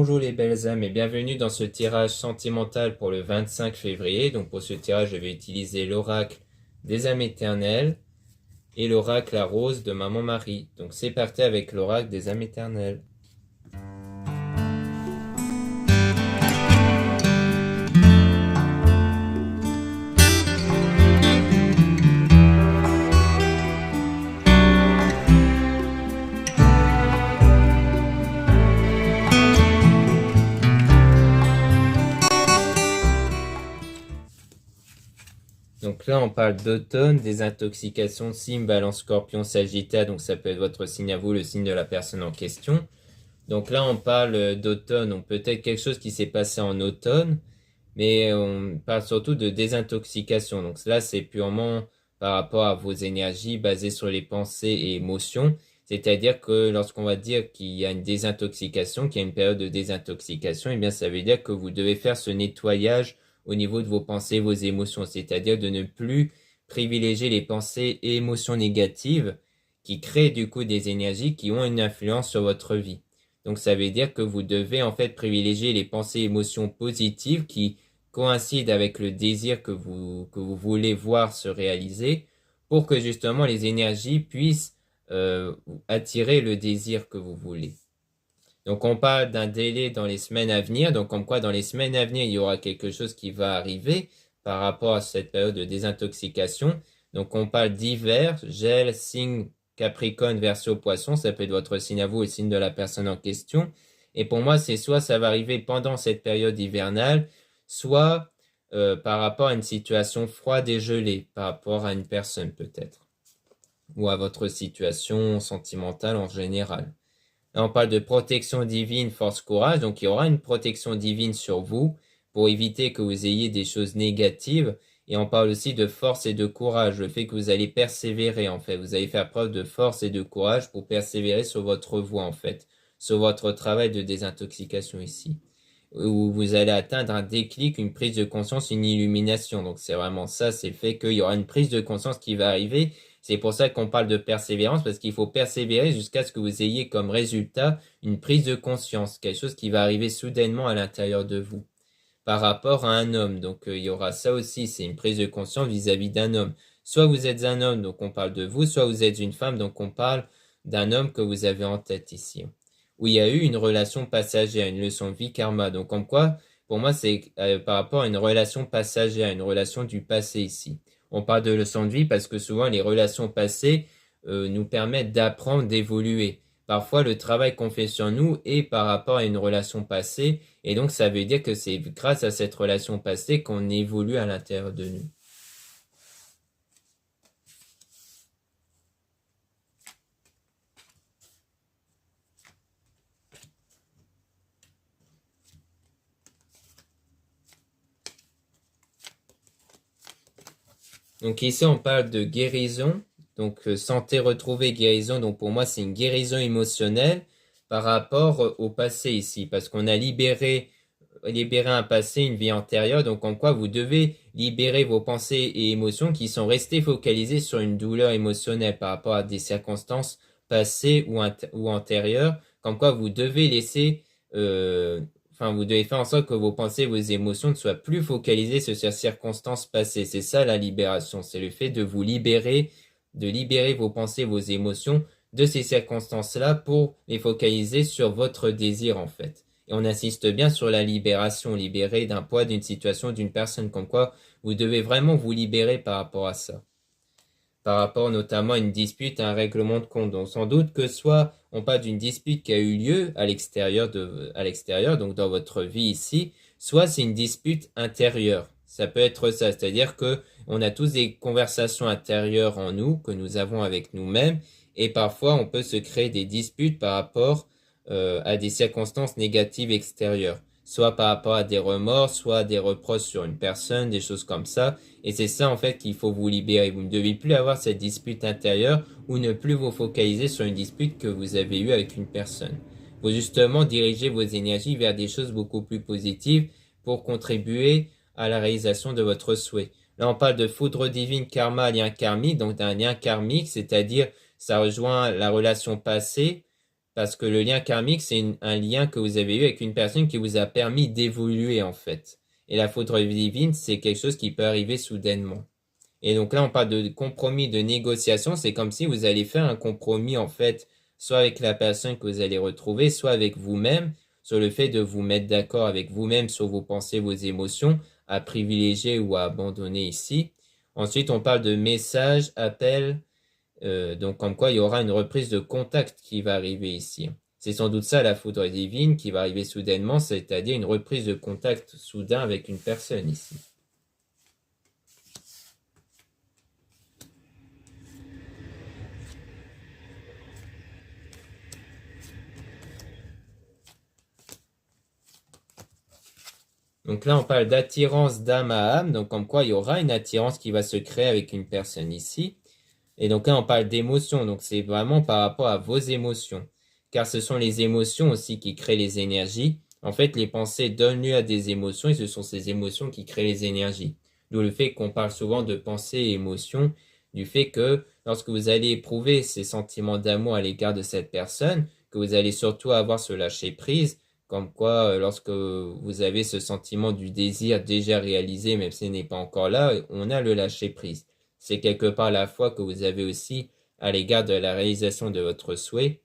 Bonjour les belles âmes et bienvenue dans ce tirage sentimental pour le 25 février. Donc pour ce tirage, je vais utiliser l'oracle des âmes éternelles et l'oracle la rose de Maman Marie. Donc c'est parti avec l'oracle des âmes éternelles. Donc là, on parle d'automne, des intoxications, signe, balance, scorpion, sagittaire. Donc ça peut être votre signe à vous, le signe de la personne en question. Donc là, on parle d'automne. Donc peut-être quelque chose qui s'est passé en automne. Mais on parle surtout de désintoxication. Donc là, c'est purement par rapport à vos énergies basées sur les pensées et émotions. C'est-à-dire que lorsqu'on va dire qu'il y a une désintoxication, qu'il y a une période de désintoxication, eh bien ça veut dire que vous devez faire ce nettoyage au niveau de vos pensées, vos émotions. C'est-à-dire de ne plus privilégier les pensées et émotions négatives qui créent du coup des énergies qui ont une influence sur votre vie. Donc ça veut dire que vous devez en fait privilégier les pensées et émotions positives qui coïncide avec le désir que vous voulez voir se réaliser pour que justement les énergies puissent attirer le désir que vous voulez. Donc on parle d'un délai dans les semaines à venir, donc comme quoi dans les semaines à venir il y aura quelque chose qui va arriver par rapport à cette période de désintoxication. Donc on parle d'hiver, gel, signe Capricorne, Verseau, Poisson, ça peut être votre signe à vous et le signe de la personne en question. Et pour moi c'est soit ça va arriver pendant cette période hivernale, soit par rapport à une situation froide et gelée, par rapport à une personne peut-être, ou à votre situation sentimentale en général. Là, on parle de protection divine, force, courage, donc il y aura une protection divine sur vous pour éviter que vous ayez des choses négatives. Et on parle aussi de force et de courage, le fait que vous allez persévérer en fait, vous allez faire preuve de force et de courage pour persévérer sur votre voie en fait, sur votre travail de désintoxication ici, où vous allez atteindre un déclic, une prise de conscience, une illumination. Donc c'est vraiment ça, c'est le fait qu'il y aura une prise de conscience qui va arriver. C'est pour ça qu'on parle de persévérance, parce qu'il faut persévérer jusqu'à ce que vous ayez comme résultat une prise de conscience, quelque chose qui va arriver soudainement à l'intérieur de vous, par rapport à un homme. Donc il y aura ça aussi, c'est une prise de conscience vis-à-vis d'un homme. Soit vous êtes un homme, donc on parle de vous, soit vous êtes une femme, donc on parle d'un homme que vous avez en tête ici, où il y a eu une relation passagère, une leçon de vie karma. Donc comme quoi, pour moi, c'est par rapport à une relation passagère, une relation du passé ici. On parle de leçon de vie parce que souvent les relations passées nous permettent d'apprendre, d'évoluer. Parfois, le travail qu'on fait sur nous est par rapport à une relation passée, et donc ça veut dire que c'est grâce à cette relation passée qu'on évolue à l'intérieur de nous. Donc ici, on parle de guérison. Donc santé retrouvée, guérison. Donc pour moi, c'est une guérison émotionnelle par rapport au passé ici. Parce qu'on a libéré un passé, une vie antérieure. Donc en quoi vous devez libérer vos pensées et émotions qui sont restées focalisées sur une douleur émotionnelle par rapport à des circonstances passées ou antérieures. Comme quoi vous devez laisser... vous devez faire en sorte que vos pensées, vos émotions ne soient plus focalisées sur ces circonstances passées. C'est ça la libération. C'est le fait de vous libérer, de libérer vos pensées, vos émotions de ces circonstances-là pour les focaliser sur votre désir en fait. Et on insiste bien sur la libération, libérer d'un poids, d'une situation, d'une personne, comme quoi vous devez vraiment vous libérer par rapport à ça. Par rapport notamment à une dispute, à un règlement de compte. Donc sans doute que soit on parle d'une dispute qui a eu lieu à l'extérieur, donc dans votre vie ici, soit c'est une dispute intérieure. Ça peut être ça, c'est-à-dire que on a tous des conversations intérieures en nous que nous avons avec nous-mêmes, et parfois on peut se créer des disputes par rapport à des circonstances négatives extérieures, soit par rapport à des remords, soit des reproches sur une personne, des choses comme ça. Et c'est ça en fait qu'il faut vous libérer. Vous ne devez plus avoir cette dispute intérieure ou ne plus vous focaliser sur une dispute que vous avez eue avec une personne. Il faut justement diriger vos énergies vers des choses beaucoup plus positives pour contribuer à la réalisation de votre souhait. Là, on parle de foudre divine, karma, lien karmique, donc d'un lien karmique, c'est-à-dire ça rejoint la relation passée parce que le lien karmique, c'est un lien que vous avez eu avec une personne qui vous a permis d'évoluer, en fait. Et la foudre divine, c'est quelque chose qui peut arriver soudainement. Et donc là, on parle de compromis, de négociation. C'est comme si vous allez faire un compromis, en fait, soit avec la personne que vous allez retrouver, soit avec vous-même, sur le fait de vous mettre d'accord avec vous-même sur vos pensées, vos émotions, à privilégier ou à abandonner ici. Ensuite, on parle de messages, appels, donc comme quoi il y aura une reprise de contact qui va arriver ici. C'est sans doute ça la foudre divine qui va arriver soudainement, c'est-à-dire une reprise de contact soudain avec une personne ici. Donc là, on parle d'attirance d'âme à âme, donc comme quoi il y aura une attirance qui va se créer avec une personne ici. Et donc là, on parle d'émotions, donc c'est vraiment par rapport à vos émotions. Car ce sont les émotions aussi qui créent les énergies. En fait, les pensées donnent lieu à des émotions et ce sont ces émotions qui créent les énergies. D'où le fait qu'on parle souvent de pensées et émotions, du fait que lorsque vous allez éprouver ces sentiments d'amour à l'égard de cette personne, que vous allez surtout avoir ce lâcher prise, comme quoi lorsque vous avez ce sentiment du désir déjà réalisé, même si ce n'est pas encore là, on a le lâcher prise. C'est quelque part la foi que vous avez aussi à l'égard de la réalisation de votre souhait.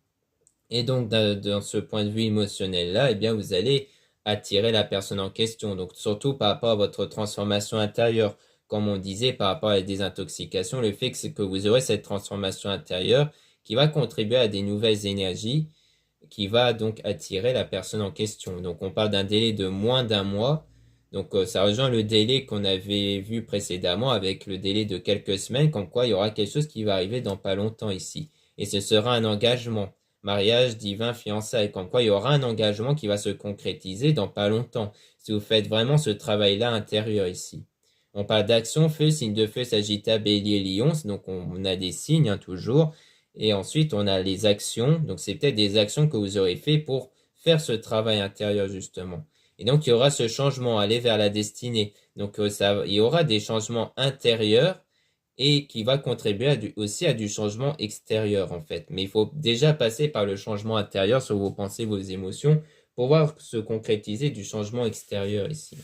Et donc, dans ce point de vue émotionnel-là, eh bien, vous allez attirer la personne en question. Donc, surtout par rapport à votre transformation intérieure. Comme on disait, par rapport à la désintoxication, le fait que vous aurez cette transformation intérieure qui va contribuer à des nouvelles énergies, qui va donc attirer la personne en question. Donc, on parle d'un délai de moins d'un mois. Donc, ça rejoint le délai qu'on avait vu précédemment avec le délai de quelques semaines, comme quoi il y aura quelque chose qui va arriver dans pas longtemps ici. Et ce sera un engagement. Mariage, divin, fiançailles, comme quoi il y aura un engagement qui va se concrétiser dans pas longtemps, si vous faites vraiment ce travail-là intérieur ici. On parle d'action, feu, signe de feu, Sagittaire, Bélier, Lion, donc on a des signes hein, toujours, et ensuite on a les actions, donc c'est peut-être des actions que vous aurez fait pour faire ce travail intérieur justement. Et donc il y aura ce changement, aller vers la destinée, donc il y aura des changements intérieurs, et qui va contribuer aussi à du changement extérieur en fait. Mais il faut déjà passer par le changement intérieur sur vos pensées, vos émotions, pour voir se concrétiser du changement extérieur ici.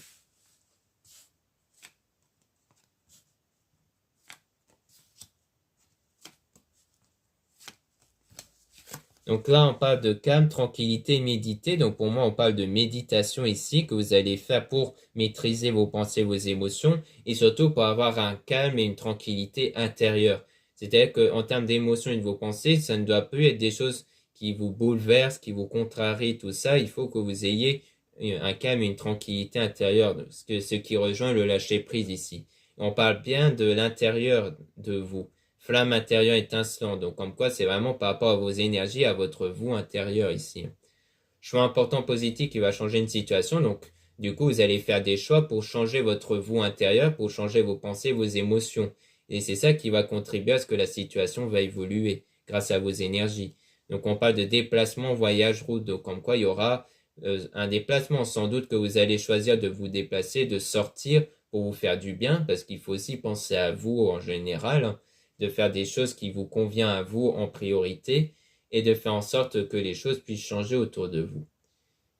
Donc là, on parle de calme, tranquillité, méditer. Donc pour moi, on parle de méditation ici que vous allez faire pour maîtriser vos pensées, vos émotions et surtout pour avoir un calme et une tranquillité intérieure. C'est-à-dire qu'en termes d'émotions et de vos pensées, ça ne doit plus être des choses qui vous bouleversent, qui vous contrarient, tout ça. Il faut que vous ayez un calme et une tranquillité intérieure, ce qui rejoint le lâcher prise ici. On parle bien de l'intérieur de vous. Flamme intérieure étincelante. Donc, comme quoi, c'est vraiment par rapport à vos énergies, à votre vous intérieur ici. Choix important positif qui va changer une situation. Donc, du coup, vous allez faire des choix pour changer votre vous intérieur, pour changer vos pensées, vos émotions. Et c'est ça qui va contribuer à ce que la situation va évoluer grâce à vos énergies. Donc, on parle de déplacement, voyage, route. Donc, comme quoi, il y aura un déplacement. Sans doute que vous allez choisir de vous déplacer, de sortir pour vous faire du bien, parce qu'il faut aussi penser à vous en général, de faire des choses qui vous conviennent à vous en priorité et de faire en sorte que les choses puissent changer autour de vous.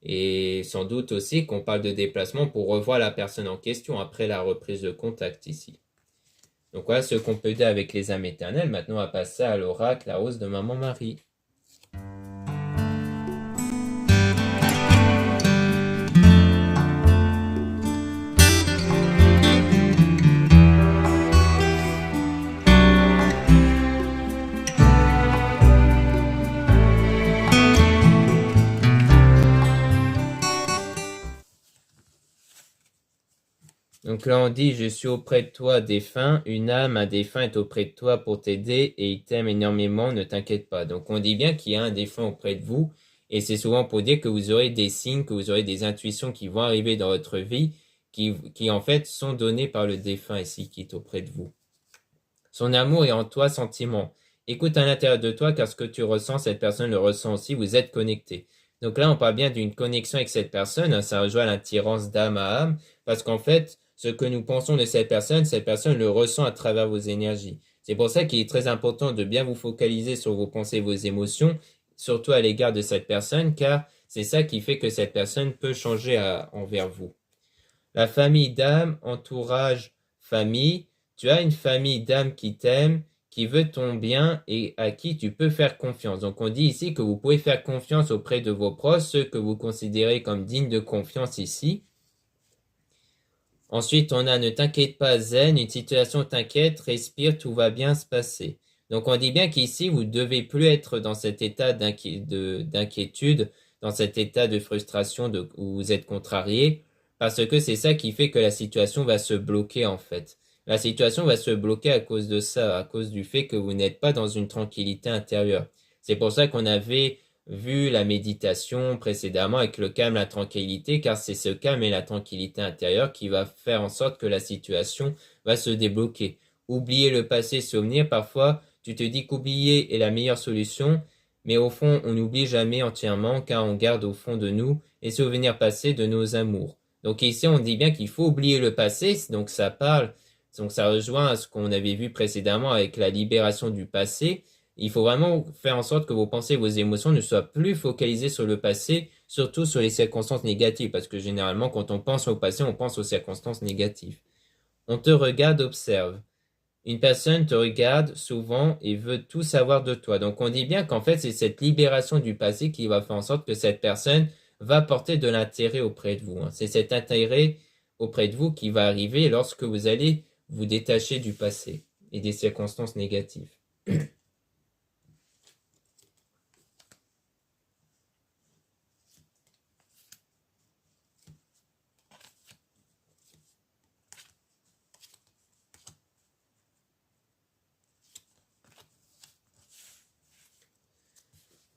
Et sans doute aussi qu'on parle de déplacement pour revoir la personne en question après la reprise de contact ici. Donc voilà ce qu'on peut dire avec les âmes éternelles. Maintenant, on va passer à l'oracle, la rose de Maman Marie. Donc là, on dit, je suis auprès de toi, défunt. Une âme, un défunt est auprès de toi pour t'aider et il t'aime énormément, ne t'inquiète pas. Donc on dit bien qu'il y a un défunt auprès de vous et c'est souvent pour dire que vous aurez des signes, que vous aurez des intuitions qui vont arriver dans votre vie qui en fait sont données par le défunt ici qui est auprès de vous. Son amour est en toi, sentiment. Écoute à l'intérieur de toi car ce que tu ressens, cette personne le ressent aussi, vous êtes connectés. Donc là, on parle bien d'une connexion avec cette personne, hein, ça rejoint l'attirance d'âme à âme, parce qu'en fait, ce que nous pensons de cette personne le ressent à travers vos énergies. C'est pour ça qu'il est très important de bien vous focaliser sur vos pensées, vos émotions, surtout à l'égard de cette personne, car c'est ça qui fait que cette personne peut changer envers vous. La famille d'âme, entourage, famille. Tu as une famille d'âme qui t'aime, qui veut ton bien et à qui tu peux faire confiance. Donc on dit ici que vous pouvez faire confiance auprès de vos proches, ceux que vous considérez comme dignes de confiance ici. Ensuite, on a ne t'inquiète pas zen, une situation t'inquiète, respire, tout va bien se passer. Donc on dit bien qu'ici, vous ne devez plus être dans cet état d'inquiétude, dans cet état de frustration où vous êtes contrarié, parce que c'est ça qui fait que la situation va se bloquer en fait. La situation va se bloquer à cause de ça, à cause du fait que vous n'êtes pas dans une tranquillité intérieure. C'est pour ça qu'on avait vu la méditation précédemment avec le calme, la tranquillité, car c'est ce calme et la tranquillité intérieure qui va faire en sorte que la situation va se débloquer. Oublier le passé, souvenir, parfois tu te dis qu'oublier est la meilleure solution, mais au fond on n'oublie jamais entièrement car on garde au fond de nous les souvenirs passés de nos amours. Donc ici on dit bien qu'il faut oublier le passé, donc ça parle, donc ça rejoint à ce qu'on avait vu précédemment avec la libération du passé. Il faut vraiment faire en sorte que vos pensées, vos émotions ne soient plus focalisées sur le passé, surtout sur les circonstances négatives, parce que généralement, quand on pense au passé, on pense aux circonstances négatives. On te regarde, observe. Une personne te regarde souvent et veut tout savoir de toi. Donc on dit bien qu'en fait, c'est cette libération du passé qui va faire en sorte que cette personne va porter de l'intérêt auprès de vous. C'est cet intérêt auprès de vous qui va arriver lorsque vous allez vous détacher du passé et des circonstances négatives.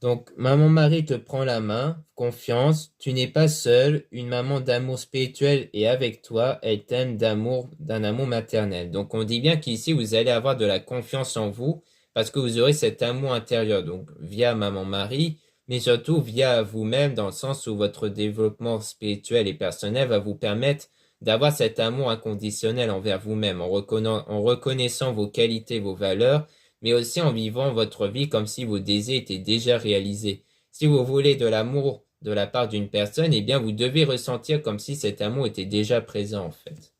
Donc, maman Marie te prend la main, confiance, tu n'es pas seul, une maman d'amour spirituel est avec toi, elle t'aime d'un amour maternel. Donc, on dit bien qu'ici, vous allez avoir de la confiance en vous, parce que vous aurez cet amour intérieur, donc via maman Marie, mais surtout via vous-même, dans le sens où votre développement spirituel et personnel va vous permettre d'avoir cet amour inconditionnel envers vous-même, en reconnaissant vos qualités, vos valeurs, mais aussi en vivant votre vie comme si vos désirs étaient déjà réalisés. Si vous voulez de l'amour de la part d'une personne, eh bien vous devez ressentir comme si cet amour était déjà présent en fait.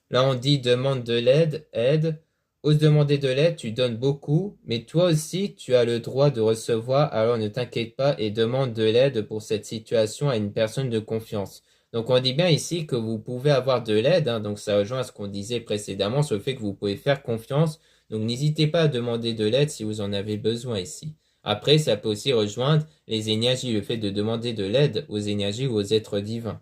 Là on dit demande de l'aide, aide. Ose demander de l'aide, tu donnes beaucoup, mais toi aussi tu as le droit de recevoir, alors ne t'inquiète pas et demande de l'aide pour cette situation à une personne de confiance. Donc on dit bien ici que vous pouvez avoir de l'aide, donc ça rejoint à ce qu'on disait précédemment sur le fait que vous pouvez faire confiance. Donc n'hésitez pas à demander de l'aide si vous en avez besoin ici. Après, ça peut aussi rejoindre les énergies, le fait de demander de l'aide aux énergies ou aux êtres divins.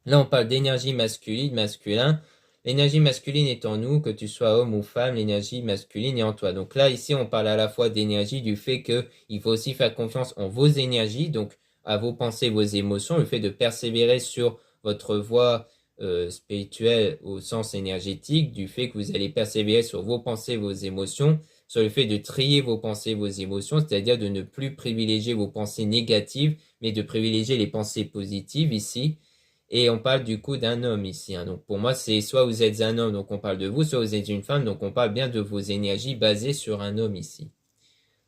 Là, on parle d'énergie masculine, masculin. L'énergie masculine est en nous, que tu sois homme ou femme, l'énergie masculine est en toi. Donc là, ici, on parle à la fois d'énergie, du fait qu'il faut aussi faire confiance en vos énergies, donc à vos pensées, vos émotions, le fait de persévérer sur votre voie spirituelle au sens énergétique, du fait que vous allez persévérer sur vos pensées, vos émotions, sur le fait de trier vos pensées, vos émotions, c'est-à-dire de ne plus privilégier vos pensées négatives, mais de privilégier les pensées positives ici. Et on parle du coup d'un homme ici. Donc pour moi, c'est soit vous êtes un homme, donc on parle de vous, soit vous êtes une femme, donc on parle bien de vos énergies basées sur un homme ici.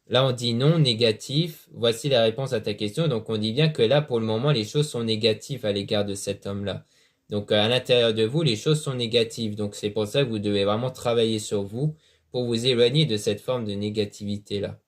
Là, on dit non, négatif. Voici la réponse à ta question. Donc on dit bien que là, pour le moment, les choses sont négatives à l'égard de cet homme-là. Donc à l'intérieur de vous, les choses sont négatives. Donc c'est pour ça que vous devez vraiment travailler sur vous pour vous éloigner de cette forme de négativité-là.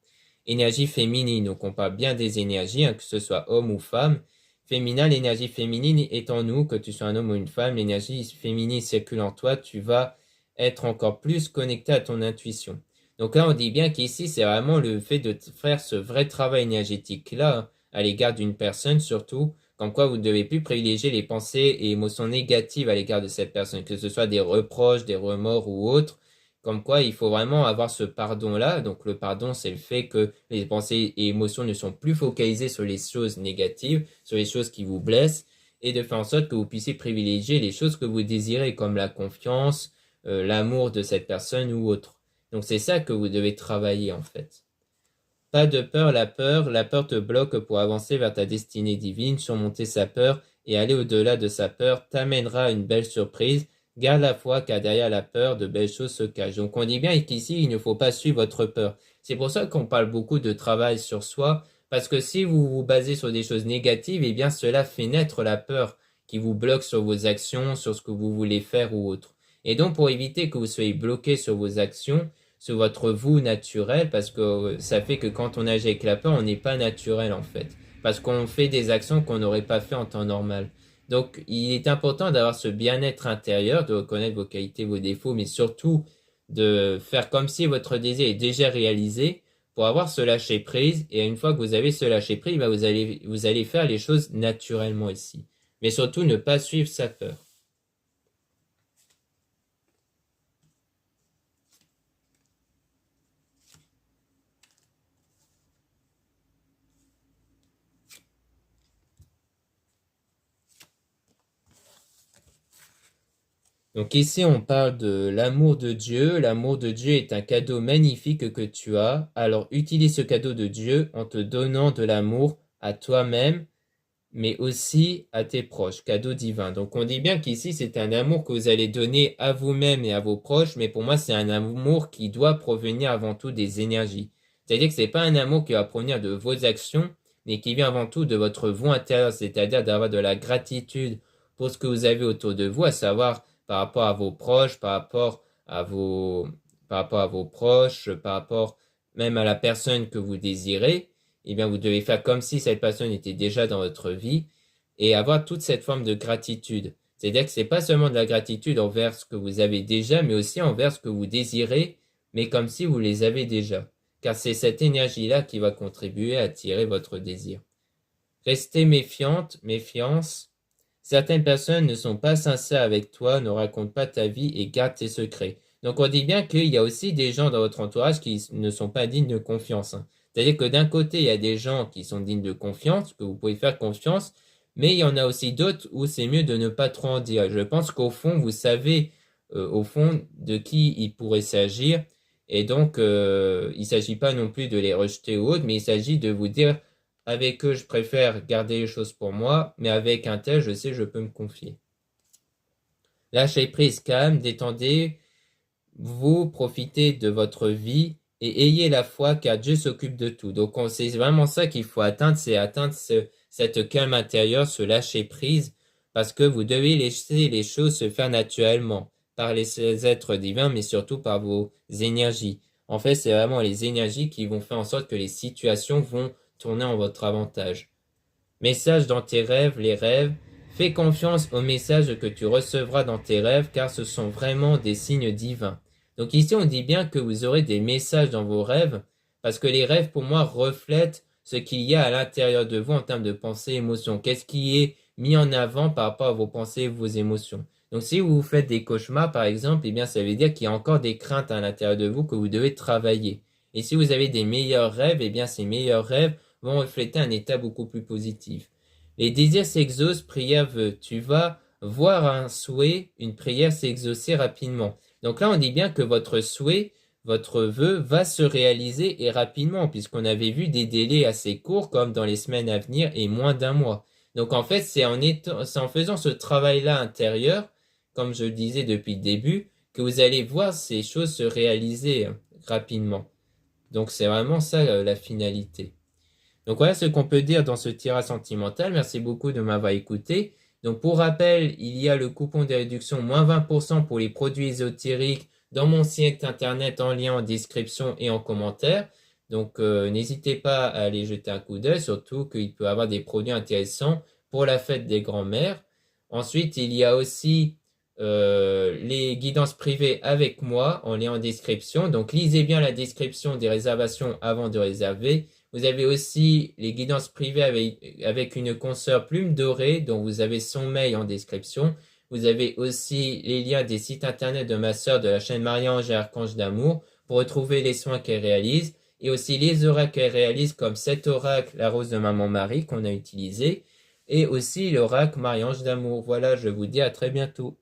Énergie féminine. Donc on parle bien des énergies, que ce soit homme ou femme. Féminin, l'énergie féminine est en nous, que tu sois un homme ou une femme, l'énergie féminine circule en toi, tu vas être encore plus connecté à ton intuition. Donc là, on dit bien qu'ici, c'est vraiment le fait de faire ce vrai travail énergétique-là, à l'égard d'une personne surtout, comme quoi vous ne devez plus privilégier les pensées et émotions négatives à l'égard de cette personne, que ce soit des reproches, des remords ou autres, comme quoi il faut vraiment avoir ce pardon-là. Donc le pardon, c'est le fait que les pensées et émotions ne sont plus focalisées sur les choses négatives, sur les choses qui vous blessent, et de faire en sorte que vous puissiez privilégier les choses que vous désirez, comme la confiance, l'amour de cette personne ou autre. Donc c'est ça que vous devez travailler en fait. Pas de peur, la peur te bloque pour avancer vers ta destinée divine, surmonter sa peur et aller au-delà de sa peur t'amènera à une belle surprise. Garde la foi, car derrière la peur, de belles choses se cachent. Donc on dit bien qu'ici, il ne faut pas suivre votre peur. C'est pour ça qu'on parle beaucoup de travail sur soi, parce que si vous vous basez sur des choses négatives, eh bien cela fait naître la peur qui vous bloque sur vos actions, sur ce que vous voulez faire ou autre. Et donc pour éviter que vous soyez bloqué sur vos actions, sur votre vous naturel, parce que ça fait que quand on agit avec la peur, on n'est pas naturel en fait. Parce qu'on fait des actions qu'on n'aurait pas fait en temps normal. Donc, il est important d'avoir ce bien-être intérieur, de reconnaître vos qualités, vos défauts, mais surtout de faire comme si votre désir est déjà réalisé pour avoir ce lâcher-prise. Et une fois que vous avez ce lâcher-prise, bah, vous allez faire les choses naturellement ici. Mais surtout, ne pas suivre sa peur. Donc ici, on parle de l'amour de Dieu. L'amour de Dieu est un cadeau magnifique que tu as. Alors utilise ce cadeau de Dieu en te donnant de l'amour à toi-même, mais aussi à tes proches. Cadeau divin. Donc on dit bien qu'ici, c'est un amour que vous allez donner à vous-même et à vos proches, mais pour moi, c'est un amour qui doit provenir avant tout des énergies. C'est-à-dire que c'est pas un amour qui va provenir de vos actions, mais qui vient avant tout de votre vous intérieur, c'est-à-dire d'avoir de la gratitude pour ce que vous avez autour de vous, à savoir par rapport à vos proches, par rapport à vos proches, par rapport même à la personne que vous désirez, eh bien, vous devez faire comme si cette personne était déjà dans votre vie et avoir toute cette forme de gratitude. C'est-à-dire que c'est pas seulement de la gratitude envers ce que vous avez déjà, mais aussi envers ce que vous désirez, mais comme si vous les avez déjà. Car c'est cette énergie-là qui va contribuer à attirer votre désir. Restez méfiante, méfiance. Certaines personnes ne sont pas sincères avec toi, ne racontent pas ta vie et gardent tes secrets. Donc on dit bien qu'il y a aussi des gens dans votre entourage qui ne sont pas dignes de confiance. C'est-à-dire que d'un côté, il y a des gens qui sont dignes de confiance, que vous pouvez faire confiance, mais il y en a aussi d'autres où c'est mieux de ne pas trop en dire. Je pense qu'au fond, vous savez au fond de qui il pourrait s'agir, et donc il ne s'agit pas non plus de les rejeter ou autre, mais il s'agit de vous dire avec eux, je préfère garder les choses pour moi, mais avec un tel, je sais, je peux me confier. Lâchez prise, calme, détendez, vous profitez de votre vie et ayez la foi car Dieu s'occupe de tout. Donc c'est vraiment ça qu'il faut atteindre, c'est atteindre cette calme intérieure, ce lâcher prise, parce que vous devez laisser les choses se faire naturellement par les êtres divins, mais surtout par vos énergies. En fait, c'est vraiment les énergies qui vont faire en sorte que les situations vont tourner en votre avantage. Message dans tes rêves, les rêves. Fais confiance aux messages que tu recevras dans tes rêves car ce sont vraiment des signes divins. Donc ici on dit bien que vous aurez des messages dans vos rêves parce que les rêves pour moi reflètent ce qu'il y a à l'intérieur de vous en termes de pensées et émotions. Qu'est-ce qui est mis en avant par rapport à vos pensées et vos émotions. Donc si vous faites des cauchemars par exemple, eh bien ça veut dire qu'il y a encore des craintes à l'intérieur de vous que vous devez travailler. Et si vous avez des meilleurs rêves, eh bien ces meilleurs rêves vont refléter un état beaucoup plus positif. Les désirs s'exaucent, prière veut. Tu vas voir un souhait, une prière s'exaucer rapidement. Donc là, on dit bien que votre souhait, votre vœu va se réaliser et rapidement, puisqu'on avait vu des délais assez courts, comme dans les semaines à venir et moins d'un mois. Donc en fait, c'est en faisant ce travail-là intérieur, comme je le disais depuis le début, que vous allez voir ces choses se réaliser rapidement. Donc c'est vraiment ça la finalité. Donc voilà ce qu'on peut dire dans ce tirage sentimental. Merci beaucoup de m'avoir écouté. Donc pour rappel, il y a le coupon de réduction moins 20% pour les produits ésotériques dans mon site internet en lien en description et en commentaire. Donc n'hésitez pas à aller jeter un coup d'œil, surtout qu'il peut y avoir des produits intéressants pour la fête des grands-mères. Ensuite, il y a aussi les guidances privées avec moi en lien en description. Donc lisez bien la description des réservations avant de réserver. Vous avez aussi les guidances privées avec une consoeur plume dorée dont vous avez son mail en description. Vous avez aussi les liens des sites internet de ma sœur de la chaîne Marie-Ange et Archange d'amour pour retrouver les soins qu'elle réalise et aussi les oracles qu'elle réalise comme cet oracle, la rose de Maman Marie qu'on a utilisé et aussi l'oracle Marie-Ange d'amour. Voilà, je vous dis à très bientôt.